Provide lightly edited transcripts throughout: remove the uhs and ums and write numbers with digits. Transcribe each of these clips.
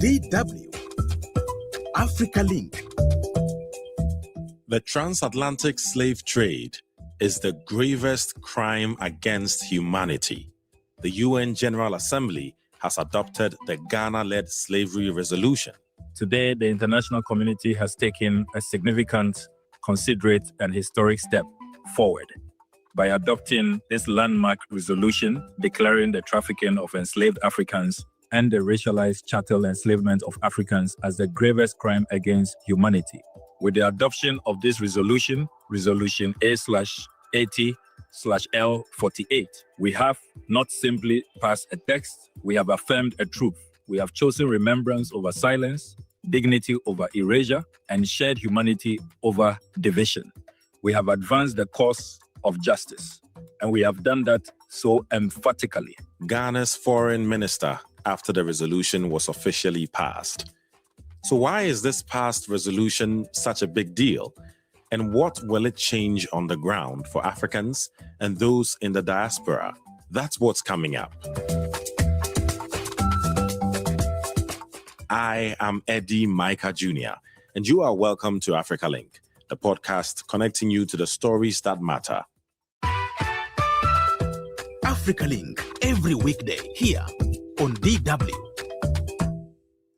DW Africa Link. The transatlantic slave trade is the gravest crime against humanity. The UN General Assembly has adopted the Ghana-led slavery resolution. Today, the international community has taken a significant, considerate, and historic step forward by adopting this landmark resolution declaring the trafficking of enslaved Africans and the racialized chattel enslavement of Africans as the gravest crime against humanity. With the adoption of this resolution, Resolution A/80/L48, we have not simply passed a text, we have affirmed a truth. We have chosen remembrance over silence, dignity over erasure, and shared humanity over division. We have advanced the cause of justice, and we have done that so emphatically. Ghana's foreign minister after the resolution was officially passed. So why is this past resolution such a big deal? And what will it change on the ground for Africans and those in the diaspora? That's what's coming up. I am Eddie Micah Jr., and you are welcome to Africa Link, the podcast connecting you to the stories that matter. Africa Link, every weekday here on DW.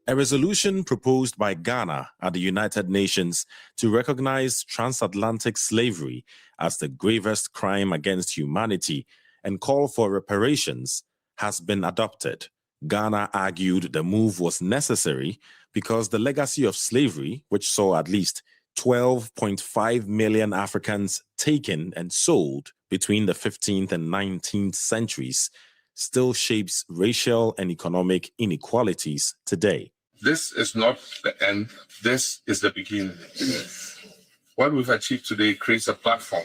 A resolution proposed by Ghana at the United Nations to recognize transatlantic slavery as the gravest crime against humanity and call for reparations has been adopted. Ghana argued the move was necessary because the legacy of slavery, which saw at least 12.5 million Africans taken and sold between the 15th and 19th centuries, still shapes racial and economic inequalities today. This is not the end. This is the beginning. What we've achieved today creates a platform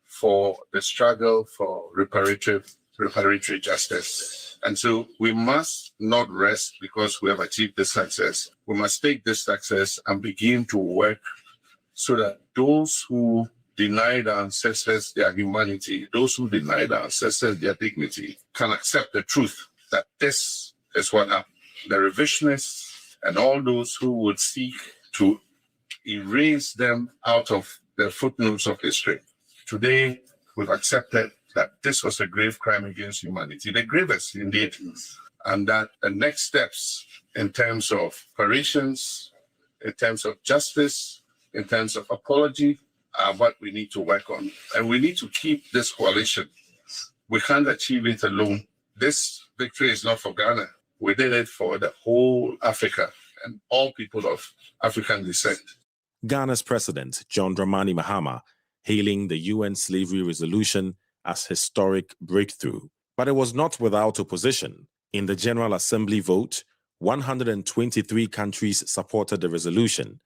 for the struggle for reparatory justice. And so we must not rest because we have achieved this success. We must take this success and begin to work so that those who denied our ancestors their humanity, those who denied our ancestors their dignity, can accept the truth that this is what happened. The revisionists and all those who would seek to erase them out of the footnotes of history. Today, we've accepted that this was a grave crime against humanity, the gravest indeed, and that the next steps in terms of reparations, in terms of justice, in terms of apology, are what we need to work on. And we need to keep this coalition. We can't achieve it alone. This victory is not for Ghana. We did it for the whole Africa and all people of African descent. Ghana's President, John Dramani Mahama, hailing the UN slavery resolution as historic breakthrough. But it was not without opposition. In the General Assembly vote, 123 countries supported the resolution.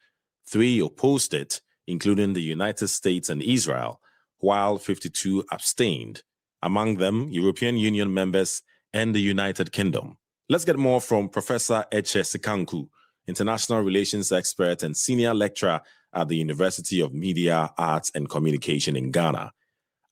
3 opposed it, including the United States and Israel, while 52 abstained, among them European Union members and the United Kingdom. Let's get more from Professor Eche Sikanku, international relations expert and senior lecturer at the University of Media, Arts and Communication in Ghana.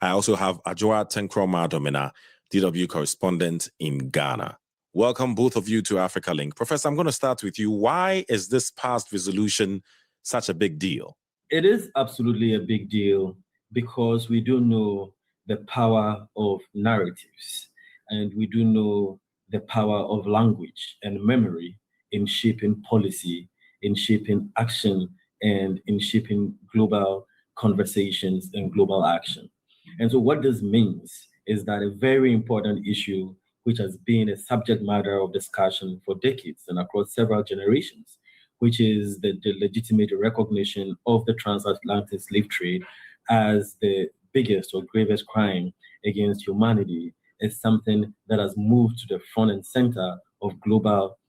I also have Adjoa Tenkroma Domina, DW correspondent in Ghana. Welcome both of you to Africa Link. Professor, I'm going to start with you. Why is this past resolution such a big deal? It is absolutely a big deal because we do know the power of narratives, and we do know the power of language and memory in shaping policy, in shaping action, and in shaping global conversations and global action. And so what this means is that a very important issue, which has been a subject matter of discussion for decades and across several generations, which is the legitimate recognition of the transatlantic slave trade as the biggest or gravest crime against humanity, is something that has moved to the front and center of global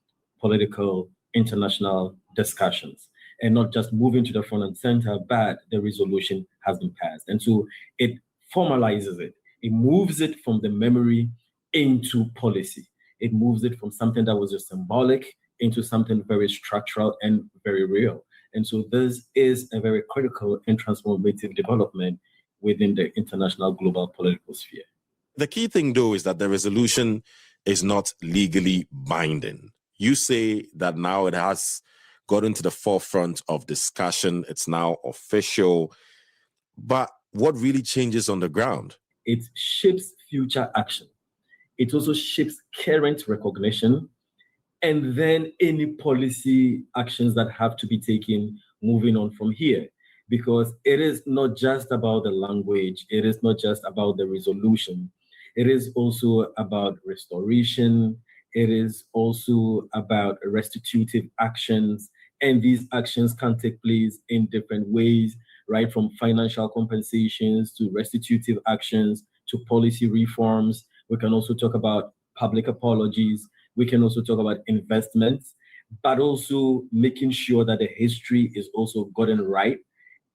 political international discussions. And not just moving to the front and center, but the resolution has been passed. And so it formalizes it. It moves it from the memory into policy. It moves it from something that was just symbolic into something very structural and very real. And so this is a very critical and transformative development within the international global political sphere. The key thing, though, is that the resolution is not legally binding. You say that now it has gotten to the forefront of discussion. It's now official. But what really changes on the ground? It shapes future action. It also shapes current recognition, and then any policy actions that have to be taken moving on from here. Because it is not just about the language, it is not just about the resolution, it is also about restoration, it is also about restitutive actions. And these actions can take place in different ways, right? From financial compensations to restitutive actions to policy reforms. We can also talk about public apologies. We can also talk about investments, but also making sure that the history is also gotten right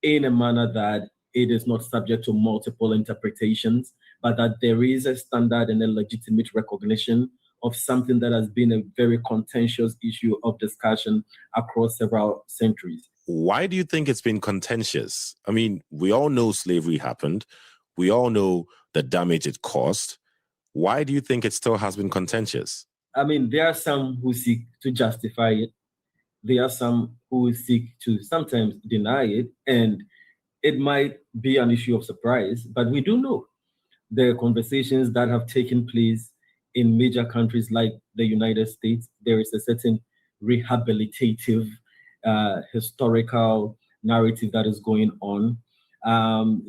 in a manner that it is not subject to multiple interpretations, but that there is a standard and a legitimate recognition of something that has been a very contentious issue of discussion across several centuries. Why do you think it's been contentious? I mean, we all know slavery happened. We all know the damage it caused. Why do you think it still has been contentious? I mean, there are some who seek to justify it. There are some who seek to sometimes deny it. And it might be an issue of surprise, but we do know the conversations that have taken place in major countries like the United States. There is a certain rehabilitative, historical narrative that is going on.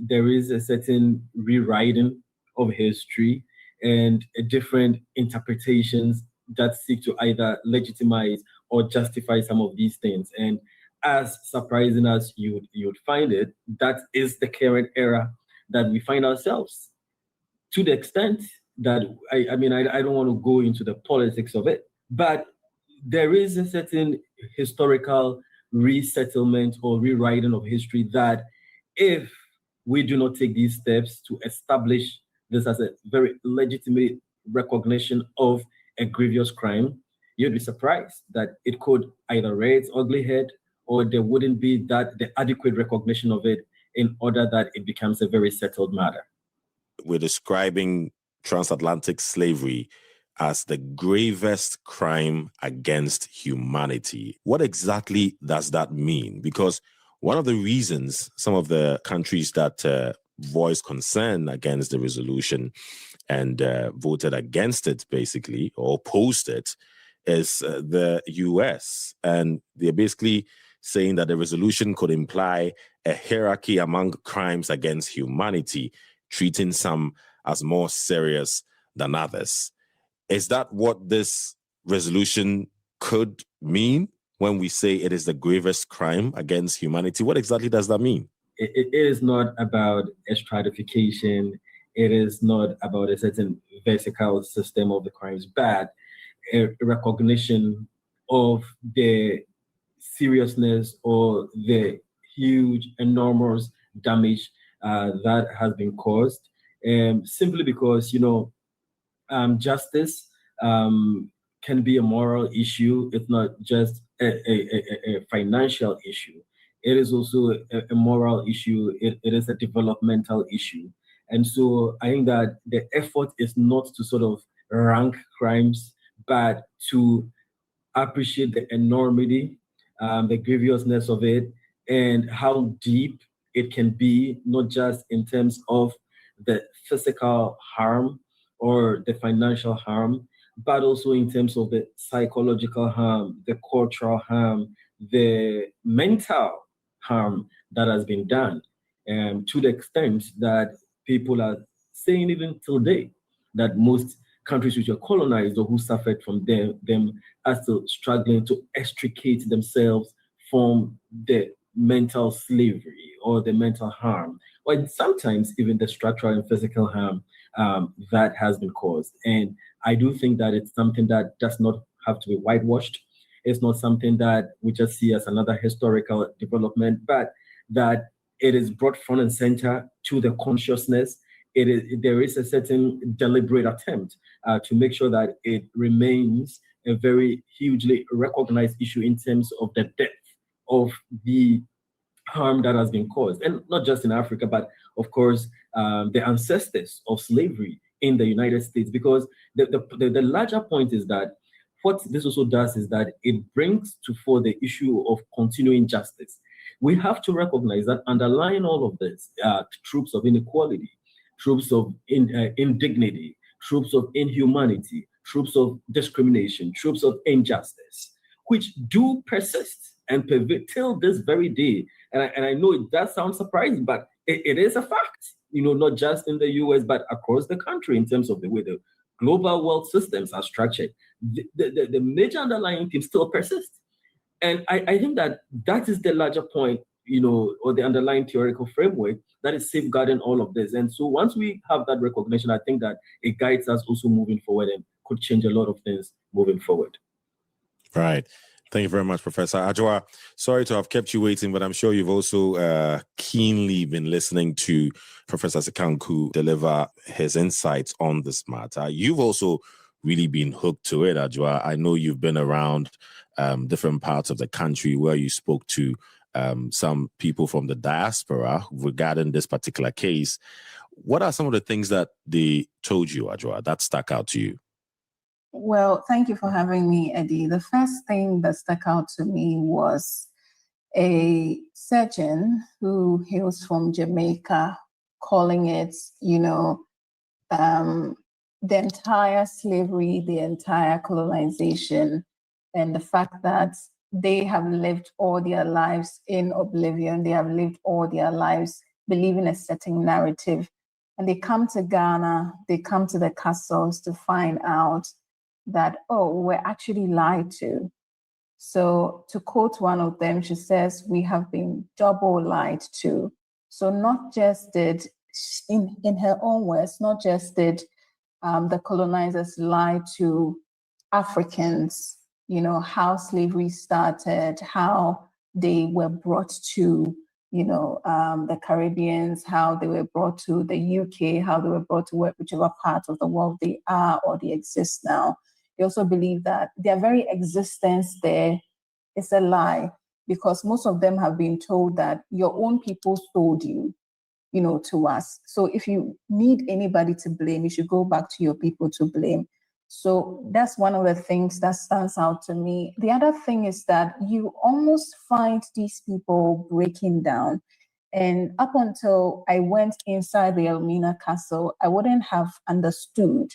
There is a certain rewriting of history and different interpretations that seek to either legitimize or justify some of these things. And as surprising as you would find it, that is the current era that we find ourselves, to the extent that, I don't want to go into the politics of it, but there is a certain historical resettlement or rewriting of history that if we do not take these steps to establish this as a very legitimate recognition of a grievous crime, you'd be surprised that it could either rear its ugly head or there wouldn't be the adequate recognition of it in order that it becomes a very settled matter. We're describing transatlantic slavery as the gravest crime against humanity. What exactly does that mean? Because one of the reasons some of the countries that voiced concern against the resolution and voted against it, basically, or opposed it, is the US. And they're basically saying that the resolution could imply a hierarchy among crimes against humanity, treating some as more serious than others. Is that what this resolution could mean when we say it is the gravest crime against humanity? What exactly does that mean? It is not about a stratification. It is not about a certain vertical system of the crimes, but a recognition of the seriousness or the huge, enormous damage that has been caused. Simply because, justice can be a moral issue. It's not just a financial issue. It is also a moral issue. It is a developmental issue. And so I think that the effort is not to sort of rank crimes, but to appreciate the enormity, the grievousness of it, and how deep it can be, not just in terms of the physical harm or the financial harm, but also in terms of the psychological harm, the cultural harm, the mental harm that has been done, to the extent that people are saying even today that most countries which were colonized or who suffered from them are still struggling to extricate themselves from the mental slavery or the mental harm, or sometimes even the structural and physical harm that has been caused. And I do think that it's something that does not have to be whitewashed. It's not something that we just see as another historical development, but that it is brought front and center to the consciousness. There is a certain deliberate attempt to make sure that it remains a very hugely recognized issue in terms of the depth of the harm that has been caused, and not just in Africa, but of course the ancestors of slavery in the United States. Because the larger point is that what this also does is that it brings to fore the issue of continuing justice. We have to recognize that underlying all of this are troops of inequality, troops of indignity, troops of inhumanity, troops of discrimination, troops of injustice, which do persist and pervade till this very day. And I know it does sound surprising, but it is a fact, not just in the US, but across the country in terms of the way the global world systems are structured. The major underlying theme still persists. And I think that is the larger point, or the underlying theoretical framework that is safeguarding all of this. And so once we have that recognition, I think that it guides us also moving forward and could change a lot of things moving forward. Right. Thank you very much, Professor Adjoa. Sorry to have kept you waiting, but I'm sure you've also keenly been listening to Professor Sekanku deliver his insights on this matter. You've also really been hooked to it, Adjoa. I know you've been around different parts of the country where you spoke to some people from the diaspora regarding this particular case. What are some of the things that they told you, Adjoa, that stuck out to you? Well, thank you for having me, Eddie. The first thing that stuck out to me was a surgeon who hails from Jamaica, calling it, the entire slavery, the entire colonization, and the fact that they have lived all their lives in oblivion. They have lived all their lives believing a certain narrative. And they come to Ghana, they come to the castles to find out that, we're actually lied to. So to quote one of them, she says, we have been double lied to. So not just did, in her own words, not just did the colonizers lie to Africans, how slavery started, how they were brought to, the Caribbeans, how they were brought to the UK, how they were brought to whichever part of the world they are or they exist now. They also believe that their very existence there is a lie, because most of them have been told that your own people sold you, to us. So if you need anybody to blame, you should go back to your people to blame. So that's one of the things that stands out to me. The other thing is that you almost find these people breaking down. And up until I went inside the Elmina Castle, I wouldn't have understood.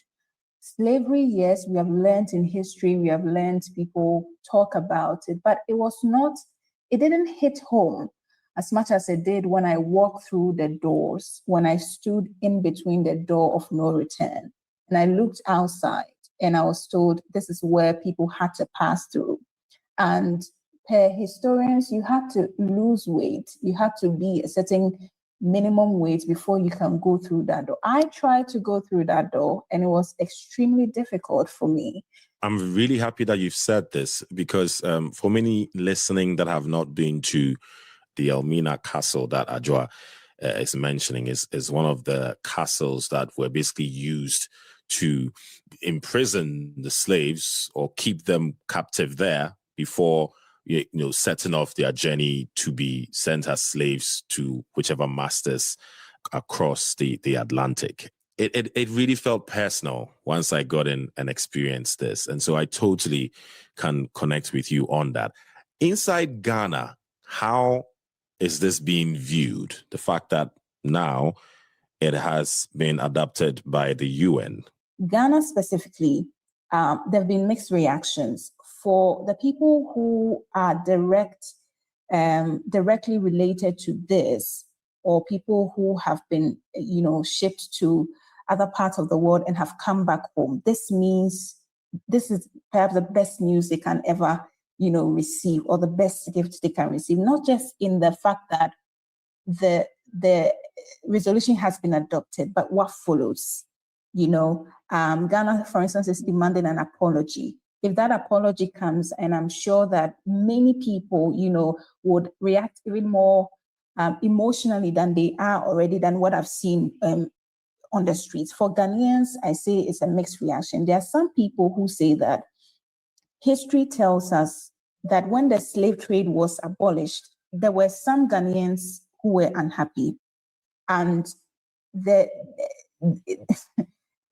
Slavery, yes, we have learned in history, we have learned people talk about it, but it didn't hit home as much as it did when I walked through the doors, when I stood in between the door of no return. And I looked outside and I was told this is where people had to pass through. And per historians, you had to lose weight. You had to be a certain minimum weight before you can go through that door. I tried to go through that door and it was extremely difficult for me. I'm really happy that you've said this, because for many listening that have not been to the Elmina Castle that Adjoa is mentioning, is one of the castles that were basically used to imprison the slaves or keep them captive there before setting off their journey to be sent as slaves to whichever masters across the Atlantic. It really felt personal once I got in and experienced this. And so I totally can connect with you on that. Inside Ghana, how is this being viewed? The fact that now it has been adopted by the UN. Ghana specifically, there have been mixed reactions. For the people who are directly related to this, or people who have been, shipped to other parts of the world and have come back home, this means this is perhaps the best news they can ever, receive, or the best gift they can receive. Not just in the fact that the resolution has been adopted, but what follows. Ghana, for instance, is demanding an apology. If that apology comes, and I'm sure that many people, would react even more emotionally than they are already, than what I've seen on the streets. For Ghanaians, I say it's a mixed reaction. There are some people who say that history tells us that when the slave trade was abolished, there were some Ghanaians who were unhappy. And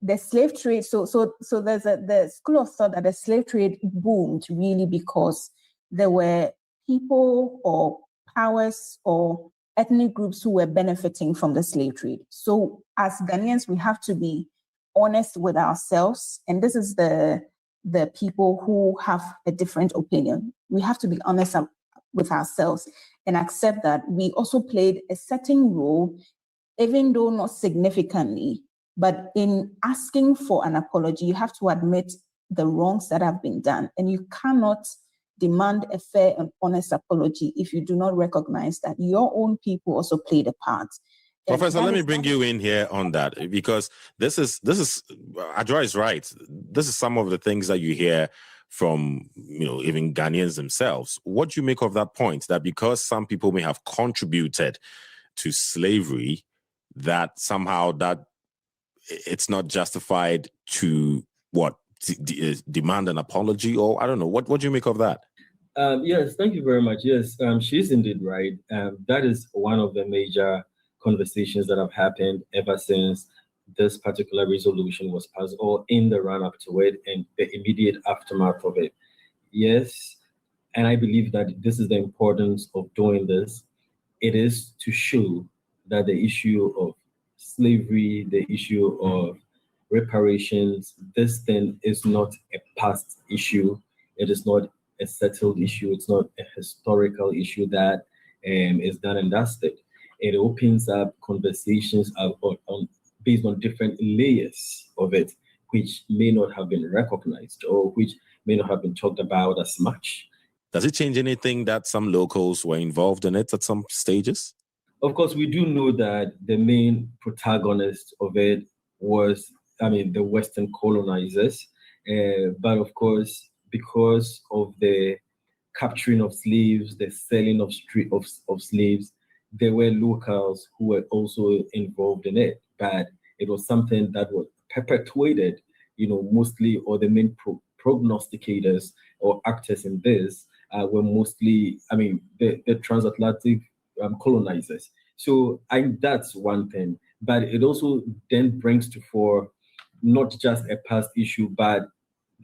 the slave trade, so there's the school of thought that the slave trade boomed really because there were people or powers or ethnic groups who were benefiting from the slave trade. So as Ghanaians, we have to be honest with ourselves, and this is the people who have a different opinion. We have to be honest with ourselves and accept that we also played a certain role, even though not significantly, but in asking for an apology, you have to admit the wrongs that have been done, and you cannot demand a fair and honest apology if you do not recognize that your own people also played a part. Professor, let me bring you in here on that, because this is Adjoa is right. This is some of the things that you hear from, even Ghanaians themselves. What do you make of that point, that because some people may have contributed to slavery, that somehow that it's not justified to demand an apology? Or I don't know. What do you make of that? Yes, thank you very much. Yes, she's indeed right. That is one of the major conversations that have happened ever since this particular resolution was passed, or in the run-up to it and the immediate aftermath of it. Yes, and I believe that this is the importance of doing this. It is to show that the issue of slavery, the issue of reparations, this thing is not a past issue. It is not a settled issue. It's not a historical issue that is done and dusted. It opens up conversations based on different layers of it, which may not have been recognized or which may not have been talked about as much. Does it change anything that some locals were involved in it at some stages? Of course, we do know that the main protagonist of it was, the Western colonizers. But of course, because of the capturing of slaves, the selling of slaves, there were locals who were also involved in it. But it was something that was perpetuated, mostly, or the main prognosticators or actors in this were mostly, the transatlantic colonizers. So that's one thing. But it also then brings to fore not just a past issue, but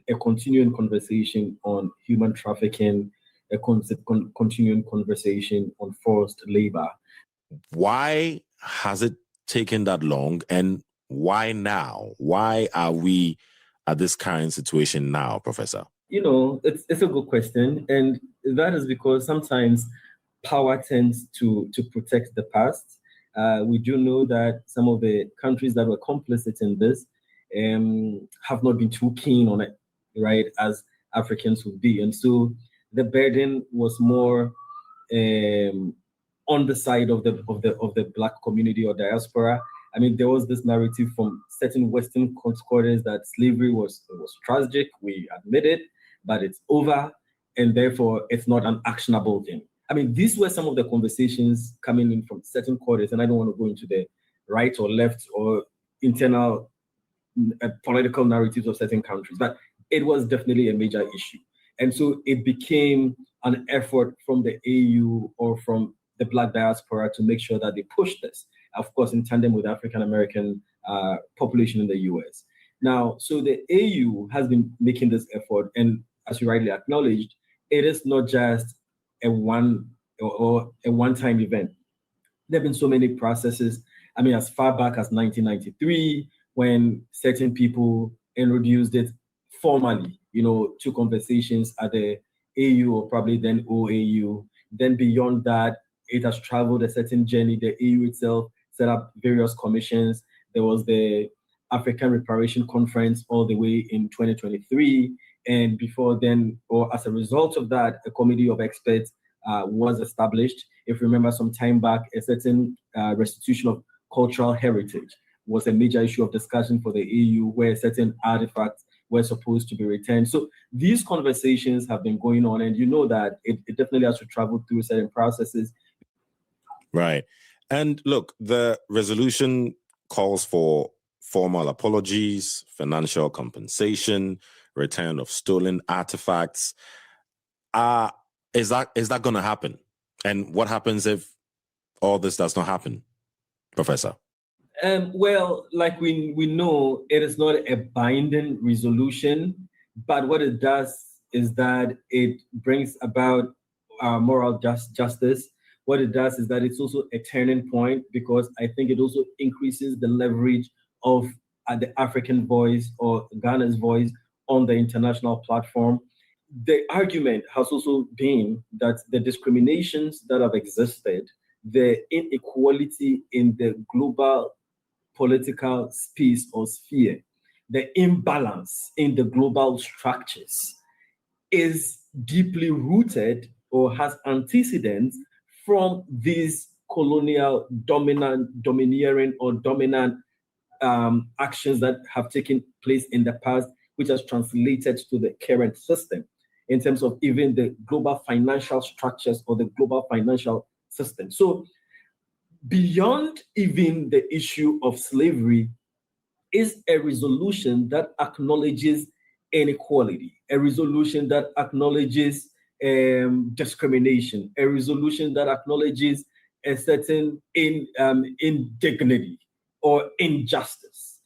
a continuing conversation on human trafficking, a continuing conversation on forced labor. Why has it taken that long, and why now? Why are we at this current situation now, Professor? It's a good question, and that is because sometimes power tends to protect the past. We do know that some of the countries that were complicit in this have not been too keen on it, right, as Africans would be. And so the burden was more on the side of the Black community or diaspora. There was this narrative from certain Western quarters that slavery was tragic. We admit it, but it's over, and therefore it's not an actionable thing. These were some of the conversations coming in from certain quarters, and I don't want to go into the right or left or internal political narratives of certain countries, but it was definitely a major issue. And so it became an effort from the AU or from the Black diaspora to make sure that they push this, of course, in tandem with the African-American population in the US. Now, so the AU has been making this effort, and as you rightly acknowledged, it is not just a one-time event. There have been so many processes. As far back as 1993, when certain people introduced it formally, to conversations at the AU or probably then OAU. Then beyond that, it has traveled a certain journey. The AU itself set up various commissions. There was the African Reparation Conference all the way in 2023. And before then, or as a result of that, a committee of experts was established. If you remember some time back, a certain restitution of cultural heritage was a major issue of discussion for the AU, where certain artifacts were supposed to be returned. So these conversations have been going on, and that it definitely has to travel through certain processes. Right. And look, the resolution calls for formal apologies, financial compensation, return of stolen artifacts. Is that going to happen? And what happens if all this does not happen, Professor? Well, like we know, it is not a binding resolution, but what it does is that it brings about moral justice. What it does is that it's also a turning point, because I think it also increases the leverage of the African voice or Ghana's voice on the international platform. The argument has also been that the discriminations that have existed, the inequality in the global political space or sphere, the imbalance in the global structures is deeply rooted or has antecedents from these colonial domineering or dominant actions that have taken place in the past, which has translated to the current system in terms of even the global financial structures or the global financial system. So beyond even the issue of slavery is a resolution that acknowledges inequality, a resolution that acknowledges discrimination, a resolution that acknowledges a certain indignity or injustice,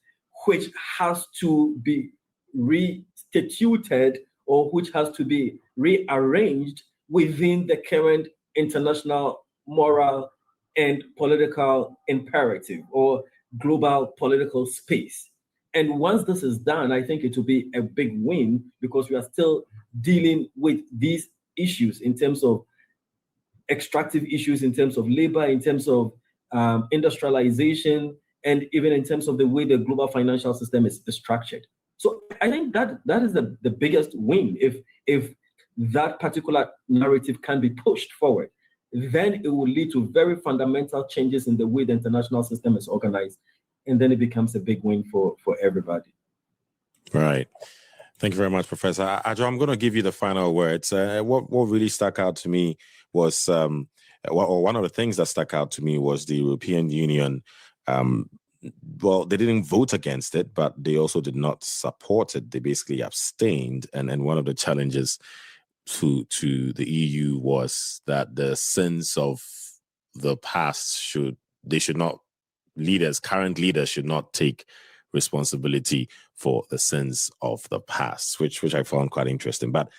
which has to be restituted or which has to be rearranged within the current international moral and political imperative or global political space. And once this is done, I think it will be a big win, because we are still dealing with these issues in terms of extractive issues, in terms of labor, in terms of industrialization, and even in terms of the way the global financial system is structured. So I think that is the biggest win. If that particular narrative can be pushed forward, then it will lead to very fundamental changes in the way the international system is organized. And then it becomes a big win for everybody. Right. Thank you very much, Professor. Adjo, I'm going to give you the final words. What really stuck out to me was, or one of the things that stuck out to me was the European Union. Well, they didn't vote against it, but they also did not support it. They basically abstained. And one of the challenges to the EU was that the sins of the past current leaders should not take responsibility for the sins of the past, which I found quite interesting. But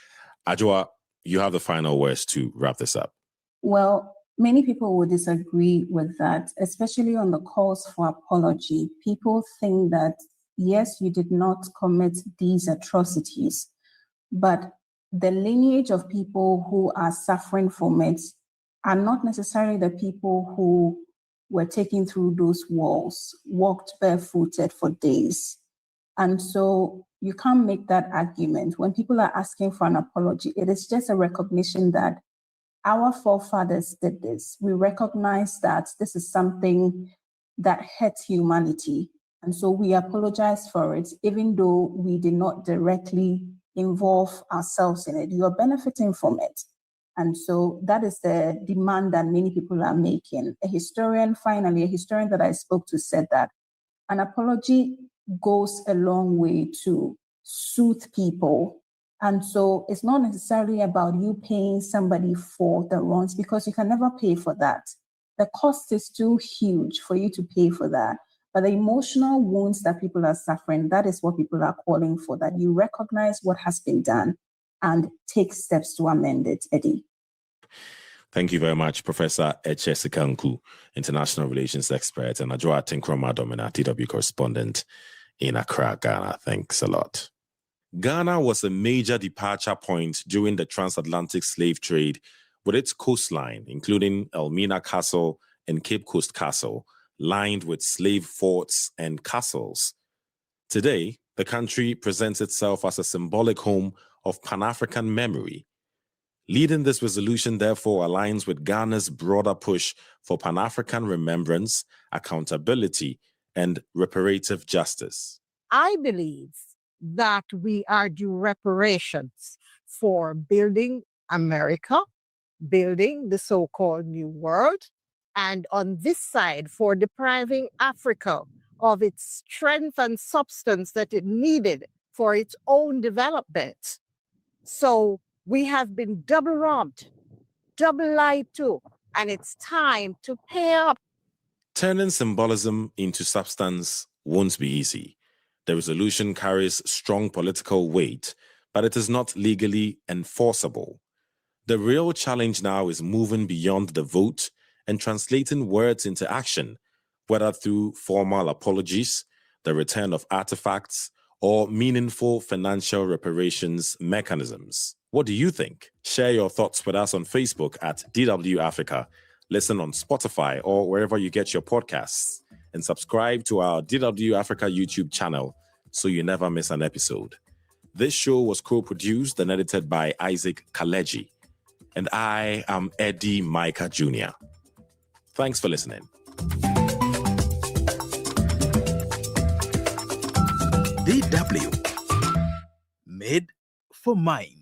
Adjoa, you have the final words to wrap this up. Well, many people would disagree with that, especially on the calls for apology. People think that, yes, you did not commit these atrocities, but the lineage of people who are suffering from it are not necessarily the people who were taken through those walls, walked barefooted for days. And so you can't make that argument. When people are asking for an apology, it is just a recognition that our forefathers did this. We recognize that this is something that hurts humanity. And so we apologize for it, even though we did not directly involve ourselves in it. You are benefiting from it. And so that is the demand that many people are making. A historian that I spoke to said that an apology goes a long way to soothe people. And so it's not necessarily about you paying somebody for the wrongs, because you can never pay for that. The cost is too huge for you to pay for that. But the emotional wounds that people are suffering, that is what people are calling for, that you recognize what has been done and take steps to amend it, Eddie. Thank you very much, Professor Eche Sikanku, International Relations Expert, and Adjoa Tinkroma Domina, TW Correspondent in Accra, Ghana. Thanks a lot. Ghana was a major departure point during the transatlantic slave trade, with its coastline, including Elmina Castle and Cape Coast Castle, lined with slave forts and castles. Today, the country presents itself as a symbolic home of Pan-African memory. Leading this resolution, therefore, aligns with Ghana's broader push for Pan-African remembrance, accountability, and reparative justice. I believe that we are due reparations for building America, building the so-called New World, and on this side, for depriving Africa of its strength and substance that it needed for its own development. So we have been double robbed, double lied to, and it's time to pay up. Turning symbolism into substance won't be easy. The resolution carries strong political weight, but it is not legally enforceable. The real challenge now is moving beyond the vote and translating words into action, whether through formal apologies, the return of artifacts, or meaningful financial reparations mechanisms. What do you think? Share your thoughts with us on Facebook at DW Africa. Listen on Spotify or wherever you get your podcasts, and subscribe to our DW Africa YouTube channel so you never miss an episode. This show was co-produced and edited by Isaac Kaleji, and I am Eddie Micah Jr. Thanks for listening. DW, made for minds.